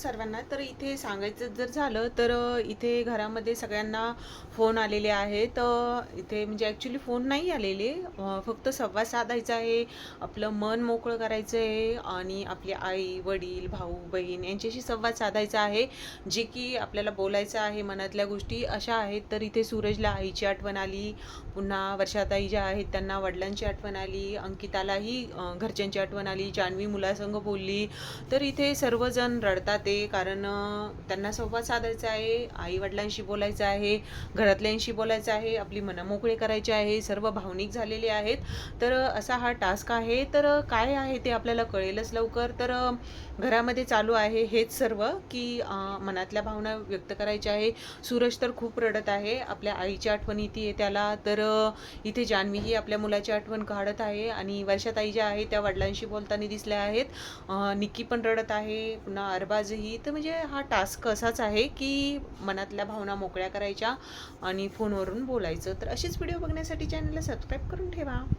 सर्वांना. तर इथे सांगायचं जर झालं तर इथे घरामध्ये सगळ्यांना फोन आलेले आहेत. इथे म्हणजे ॲक्च्युली फोन नाही आलेले, फक्त संवाद साधायचा आहे, आपलं मन मोकळं करायचं आहे आणि आपली आई, वडील, भाऊ, बहीण यांच्याशी संवाद साधायचा आहे. जे की आपल्याला बोलायचं आहे, मनातल्या गोष्टी अशा आहेत. तर इथे सूरजला आईची आठवण आली, पुन्हा वर्षाताई ज्या आहेत त्यांना वडिलांची आठवण आली, अंकितालाही घरच्यांची आठवण आली, जान्हवी मुलासंग बोलली. तर इथे सर्वजण रडतात आहे, कारण त्यांना संवाद साधायचा आहे, आई वडिलांशी बोलायचं आहे, घरातल्यांशी बोलायचं आहे, आपली मनं मोकळे करायची आहे, सर्व भावनिक झालेले आहेत. तर असा हा टास्क आहे. तर काय आहे ते आपल्याला कळेलच लवकर. तर घरामध्ये चालू आहे हेच सर्व, की मनातल्या भावना व्यक्त करायच्या आहे. सूरज तर खूप रडत आहे, आपल्या आईची आठवण येते त्याला. तर इथे जान्हवीही आपल्या मुलाची आठवण काढत आहे आणि वर्षाताई ज्या आहेत त्या वडिलांशी बोलताना दिसल्या आहेत. निक्की पण रडत आहे, पुन्हा अरबाजही. तर म्हणजे हा टास्क असाच आहे की मनातल्या भावना मोकळ्या करायच्या आणि फोनवरून बोलायचं. तर असेच व्हिडिओ बघण्यासाठी चॅनलला सबस्क्राईब करून ठेवा.